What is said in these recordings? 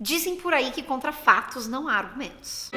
Dizem por aí que contra fatos não há argumentos.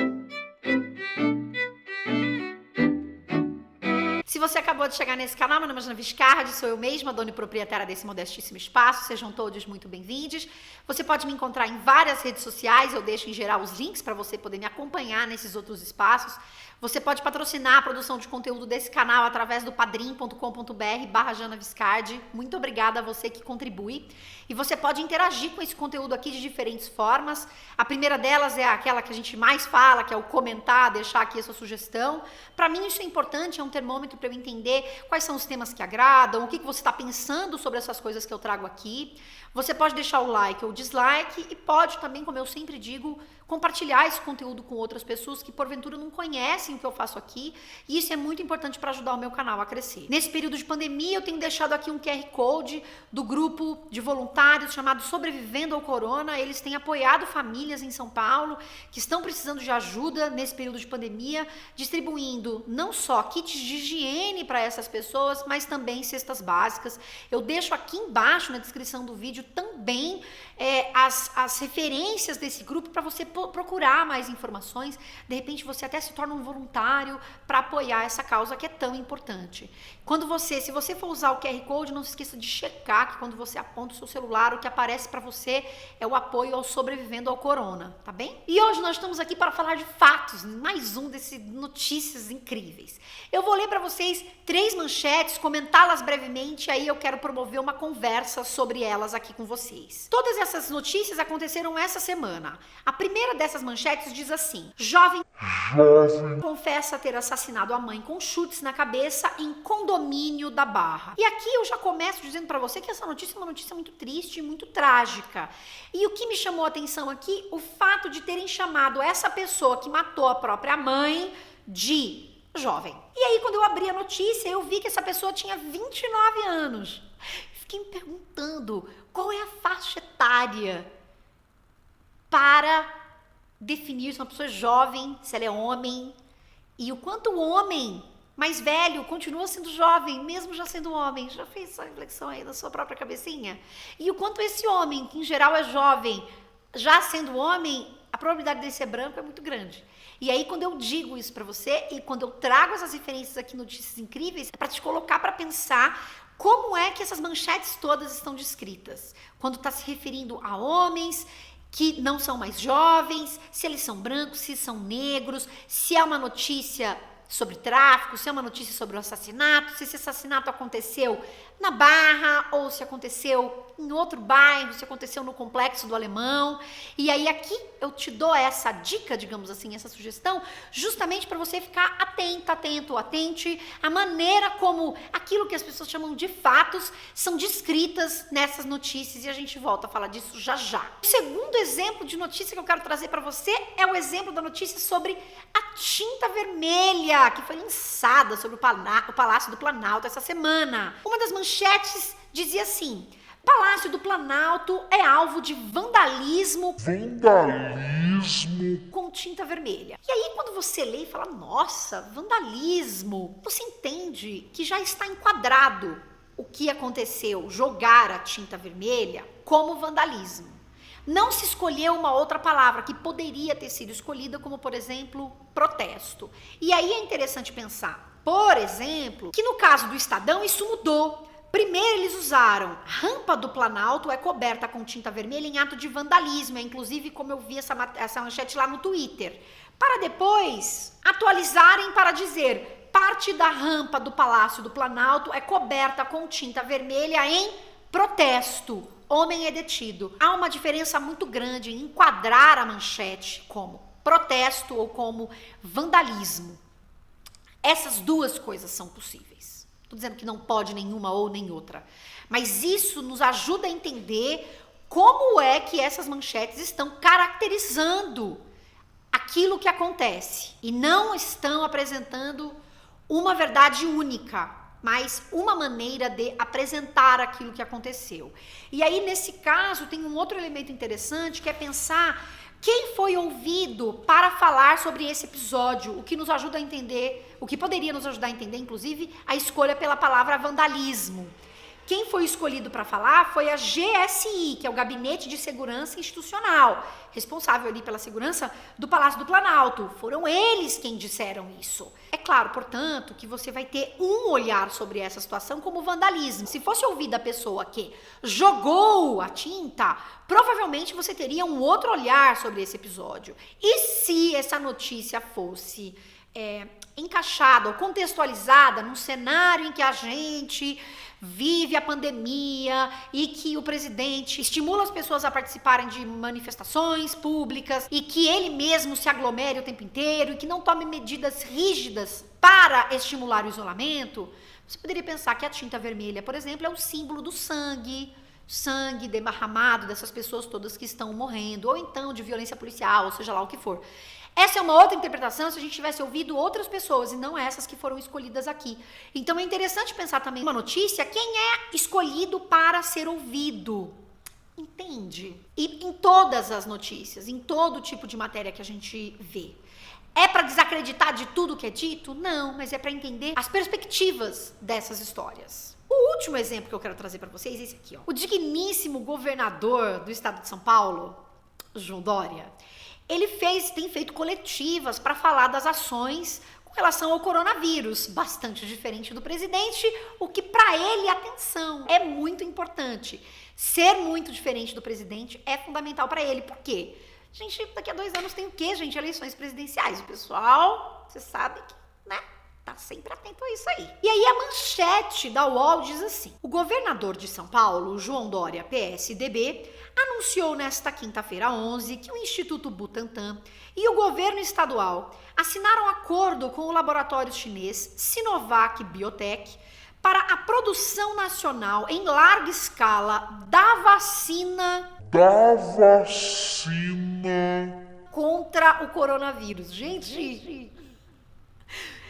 Se você acabou de chegar nesse canal, meu nome é Jana Viscardi, sou eu mesma, dona e proprietária desse modestíssimo espaço, sejam todos muito bem-vindos. Você pode me encontrar em várias redes sociais, eu deixo em geral os links para você poder me acompanhar nesses outros espaços. Você pode patrocinar a produção de conteúdo desse canal através do padrim.com.br/Jana Viscardi. Muito obrigada a você que contribui. E você pode interagir com esse conteúdo aqui de diferentes formas. A primeira delas é aquela que a gente mais fala, que é o comentar, deixar aqui a sua sugestão. Para mim isso é importante, é um termômetro para eu entender quais são os temas que agradam, o que você está pensando sobre essas coisas que eu trago aqui. Você pode deixar o like ou dislike e pode também, como eu sempre digo, compartilhar esse conteúdo com outras pessoas que porventura não conhecem o que eu faço aqui, e isso é muito importante para ajudar o meu canal a crescer. Nesse período de pandemia, eu tenho deixado aqui um QR Code do grupo de voluntários chamado Sobrevivendo ao Corona. Eles têm apoiado famílias em São Paulo que estão precisando de ajuda nesse período de pandemia, distribuindo não só kits de higiene para essas pessoas, mas também cestas básicas. Eu deixo aqui embaixo na descrição do vídeo também as referências desse grupo para você procurar mais informações. De repente você até se torna um voluntário para apoiar essa causa que é tão importante. Se você for usar o QR Code, não se esqueça de checar que quando você aponta o seu celular, o que aparece para você é o apoio ao Sobrevivendo ao Corona, tá bem? E hoje nós estamos aqui para falar de fatos, mais um desses notícias incríveis. Eu vou ler para vocês 3 manchetes, comentá-las brevemente, aí eu quero promover uma conversa sobre elas aqui com vocês. Todas essas notícias aconteceram essa semana. A primeira dessas manchetes diz assim: Jovem confessa ter assassinado a mãe com chutes na cabeça em condomínio da Barra. E aqui eu já começo dizendo para você que essa notícia é uma notícia muito triste e muito trágica. E o que me chamou a atenção aqui, o fato de terem chamado essa pessoa que matou a própria mãe de jovem. E aí quando eu abri a notícia, eu vi que essa pessoa tinha 29 anos. Fiquei me perguntando qual é a faixa etária para definir se uma pessoa é jovem, se ela é homem, e o quanto o homem mais velho continua sendo jovem, mesmo já sendo homem. Já fez essa reflexão aí na sua própria cabecinha? E o quanto esse homem, que em geral é jovem, já sendo homem, a probabilidade dele ser branco é muito grande. E aí quando eu digo isso pra você, e quando eu trago essas referências aqui, notícias incríveis, é pra te colocar pra pensar como é que essas manchetes todas estão descritas. Quando está se referindo a homens que não são mais jovens, se eles são brancos, se são negros, se é uma notícia sobre tráfico, se é uma notícia sobre o assassinato, se esse assassinato aconteceu na Barra ou se aconteceu em outro bairro, se aconteceu no Complexo do Alemão. E aí aqui eu te dou essa dica, digamos assim, essa sugestão, justamente para você ficar atente à maneira como aquilo que as pessoas chamam de fatos são descritas nessas notícias, e a gente volta a falar disso já já. O segundo exemplo de notícia que eu quero trazer para você é o exemplo da notícia sobre a tinta vermelha que foi lançada sobre o Palácio do Planalto essa semana. Uma das manchetes dizia assim: Palácio do Planalto é alvo de vandalismo com tinta vermelha. E aí quando você lê e fala, nossa, vandalismo, você entende que já está enquadrado o que aconteceu, jogar a tinta vermelha, como vandalismo. Não se escolheu uma outra palavra que poderia ter sido escolhida, como, por exemplo, protesto. E aí é interessante pensar, por exemplo, que no caso do Estadão isso mudou. Primeiro eles usaram rampa do Planalto é coberta com tinta vermelha em ato de vandalismo, inclusive como eu vi essa manchete lá no Twitter, para depois atualizarem para dizer parte da rampa do Palácio do Planalto é coberta com tinta vermelha em protesto. Homem é detido. Há uma diferença muito grande em enquadrar a manchete como protesto ou como vandalismo. Essas duas coisas são possíveis. Estou dizendo que não pode nenhuma ou nem outra. Mas isso nos ajuda a entender como é que essas manchetes estão caracterizando aquilo que acontece e não estão apresentando uma verdade única, mas uma maneira de apresentar aquilo que aconteceu. E aí, nesse caso, tem um outro elemento interessante, que é pensar quem foi ouvido para falar sobre esse episódio, o que nos ajuda a entender, o que poderia nos ajudar a entender, inclusive, a escolha pela palavra vandalismo. quem foi escolhido para falar foi a GSI, que é o Gabinete de Segurança Institucional, responsável ali pela segurança do Palácio do Planalto. Foram eles quem disseram isso. É claro, portanto, que você vai ter um olhar sobre essa situação como vandalismo. Se fosse ouvida a pessoa que jogou a tinta, provavelmente você teria um outro olhar sobre esse episódio. E se essa notícia fosse encaixada ou contextualizada num cenário em que a gente vive a pandemia e que o presidente estimula as pessoas a participarem de manifestações públicas e que ele mesmo se aglomere o tempo inteiro e que não tome medidas rígidas para estimular o isolamento, você poderia pensar que a tinta vermelha, por exemplo, é o símbolo do sangue derramado dessas pessoas todas que estão morrendo, ou então de violência policial, ou seja lá o que for. Essa é uma outra interpretação se a gente tivesse ouvido outras pessoas e não essas que foram escolhidas aqui. Então é interessante pensar também uma notícia, quem é escolhido para ser ouvido. Entende? E em todas as notícias, em todo tipo de matéria que a gente vê. É para desacreditar de tudo que é dito? Não, mas é para entender as perspectivas dessas histórias. O último exemplo que eu quero trazer para vocês é esse aqui, ó. O digníssimo governador do estado de São Paulo, João Dória, ele tem feito coletivas para falar das ações com relação ao coronavírus, bastante diferente do presidente, o que para ele, atenção, é muito importante. Ser muito diferente do presidente é fundamental para ele. Por quê? Gente, daqui a 2 anos tem o quê, gente? Eleições presidenciais. O pessoal, você sabe que, né? Tá sempre atento a isso aí. E aí a manchete da UOL diz assim: o governador de São Paulo, João Dória, PSDB, anunciou nesta quinta-feira 11 que o Instituto Butantan e o governo estadual assinaram acordo com o laboratório chinês Sinovac Biotech para a produção nacional em larga escala da vacina contra o coronavírus. Gente,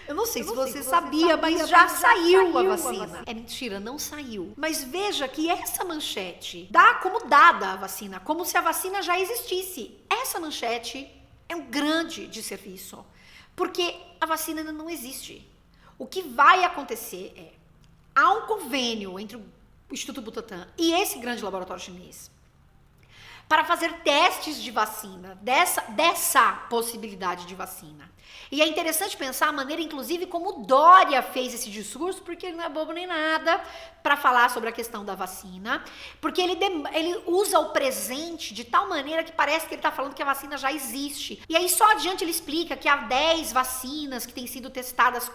eu não sei se você sabia, mas já saiu a vacina. É mentira, não saiu. Mas veja que essa manchete dá como dada a vacina, como se a vacina já existisse. Essa manchete é um grande desserviço, porque a vacina ainda não existe. O que vai acontecer é, há um convênio entre o Instituto Butantan e esse grande laboratório chinês para fazer testes de vacina, dessa possibilidade de vacina. E é interessante pensar a maneira, inclusive, como Dória fez esse discurso, porque ele não é bobo nem nada, para falar sobre a questão da vacina, porque ele usa o presente de tal maneira que parece que ele está falando que a vacina já existe. E aí só adiante ele explica que há 10 vacinas que têm sido testadas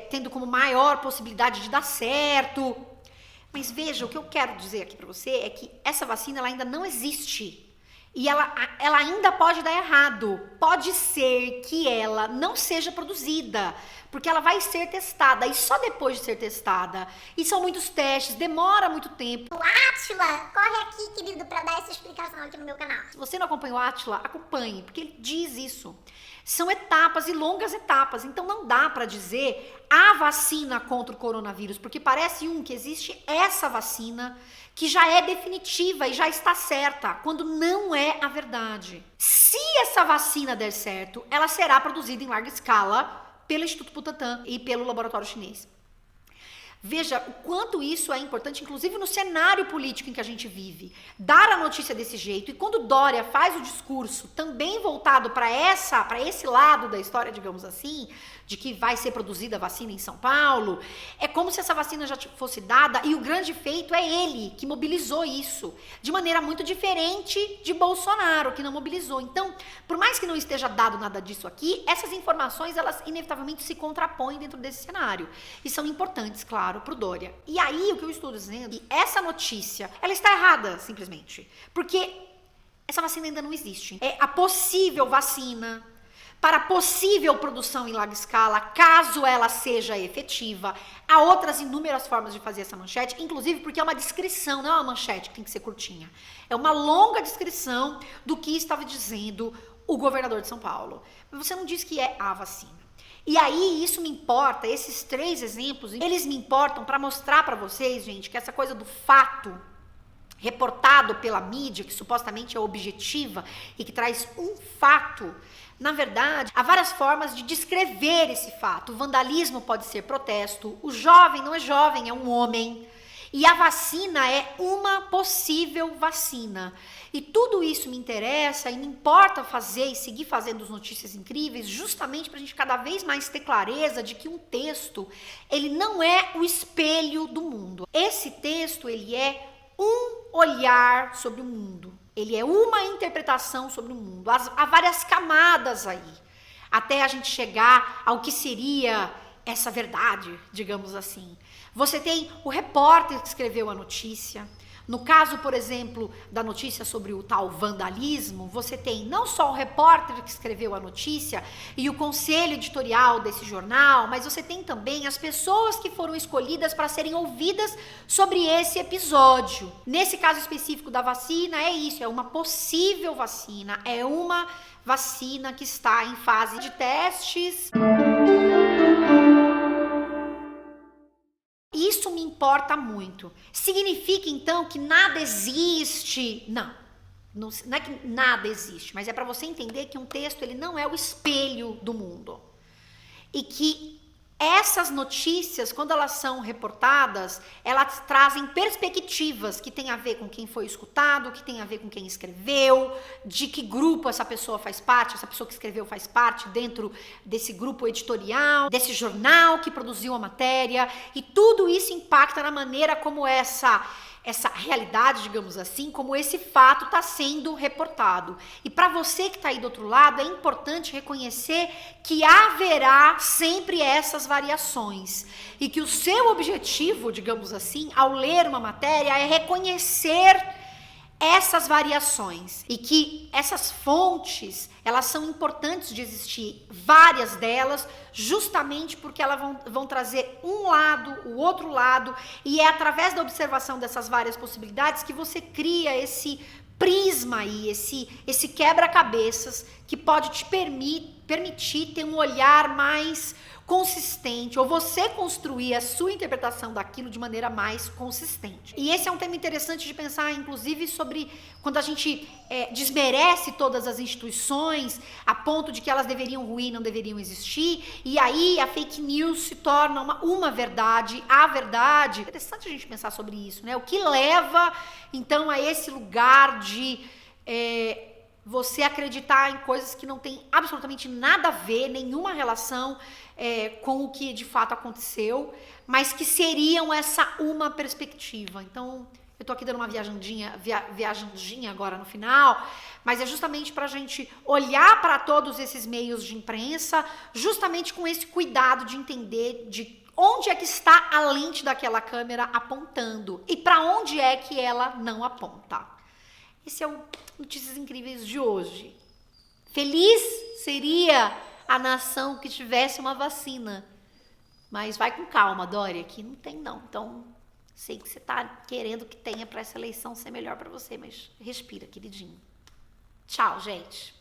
tendo como maior possibilidade de dar certo. Mas veja, o que eu quero dizer aqui para você é que essa vacina ela ainda não existe. E ela ainda pode dar errado. Pode ser que ela não seja produzida, porque ela vai ser testada. E só depois de ser testada, e são muitos testes, demora muito tempo. O Átila, corre aqui, querido, para dar essa explicação aqui no meu canal. Se você não acompanha o Átila, acompanhe, porque ele diz isso. São etapas e longas etapas, então não dá para dizer a vacina contra o coronavírus, porque parece que existe essa vacina que já é definitiva e já está certa, quando não é a verdade. Se essa vacina der certo, ela será produzida em larga escala pelo Instituto Butantan e pelo laboratório chinês. Veja o quanto isso é importante, inclusive no cenário político em que a gente vive. Dar a notícia desse jeito, e quando Dória faz o discurso também voltado para esse lado da história, digamos assim, de que vai ser produzida a vacina em São Paulo, é como se essa vacina já fosse dada, e o grande feito é ele que mobilizou isso, de maneira muito diferente de Bolsonaro, que não mobilizou. Então, por mais que não esteja dado nada disso aqui, essas informações, elas inevitavelmente se contrapõem dentro desse cenário, e são importantes, claro, para o Dória. E aí, o que eu estou dizendo é que essa notícia, ela está errada, simplesmente, porque essa vacina ainda não existe. É a possível vacina para possível produção em larga escala, caso ela seja efetiva. Há outras inúmeras formas de fazer essa manchete, inclusive porque é uma descrição, não é uma manchete que tem que ser curtinha. É uma longa descrição do que estava dizendo o governador de São Paulo. Mas você não diz que é a vacina. E aí isso me importa, esses 3 exemplos, eles me importam para mostrar para vocês, gente, que essa coisa do fato reportado pela mídia, que supostamente é objetiva e que traz um fato, na verdade, há várias formas de descrever esse fato. O vandalismo pode ser protesto, o jovem não é jovem, é um homem. E a vacina é uma possível vacina. E tudo isso me interessa e me importa fazer e seguir fazendo as notícias incríveis justamente para a gente cada vez mais ter clareza de que um texto, ele não é o espelho do mundo. Esse texto, ele é um olhar sobre o mundo. Ele é uma interpretação sobre o mundo. Há várias camadas aí, até a gente chegar ao que seria essa verdade, digamos assim. Você tem o repórter que escreveu a notícia. No caso, por exemplo, da notícia sobre o tal vandalismo, você tem não só o repórter que escreveu a notícia e o conselho editorial desse jornal, mas você tem também as pessoas que foram escolhidas para serem ouvidas sobre esse episódio. Nesse caso específico da vacina, é isso, é uma possível vacina, é uma vacina que está em fase de testes. Isso me importa muito. Significa, então, que nada existe? Não é que nada existe, mas é para você entender que um texto ele não é o espelho do mundo. E que essas notícias, quando elas são reportadas, elas trazem perspectivas que têm a ver com quem foi escutado, que tem a ver com quem escreveu, de que grupo essa pessoa faz parte, essa pessoa que escreveu faz parte dentro desse grupo editorial, desse jornal que produziu a matéria, e tudo isso impacta na maneira como essa realidade, digamos assim, como esse fato está sendo reportado. E para você que está aí do outro lado, é importante reconhecer que haverá sempre essas variações. E que o seu objetivo, digamos assim, ao ler uma matéria, é reconhecer essas variações. E que essas fontes, elas são importantes de existir, várias delas, justamente porque elas vão trazer um lado, o outro lado, e é através da observação dessas várias possibilidades que você cria esse prisma aí, esse quebra-cabeças que pode te permitir ter um olhar mais consistente, ou você construir a sua interpretação daquilo de maneira mais consistente. E esse é um tema interessante de pensar, inclusive, sobre quando a gente desmerece todas as instituições a ponto de que elas deveriam ruir, não deveriam existir, e aí a fake news se torna uma verdade, a verdade. É interessante a gente pensar sobre isso, né? O que leva, então, a esse lugar de você acreditar em coisas que não tem absolutamente nada a ver, nenhuma relação com o que de fato aconteceu, mas que seriam essa uma perspectiva. Então, eu tô aqui dando uma viajandinha agora no final, mas é justamente para a gente olhar para todos esses meios de imprensa, justamente com esse cuidado de entender de onde é que está a lente daquela câmera apontando e para onde é que ela não aponta. Esse é o Notícias Incríveis de hoje. Feliz seria a nação que tivesse uma vacina. Mas vai com calma, Dória, que não tem não. Então, sei que você está querendo que tenha para essa eleição ser melhor para você, mas respira, queridinho. Tchau, gente.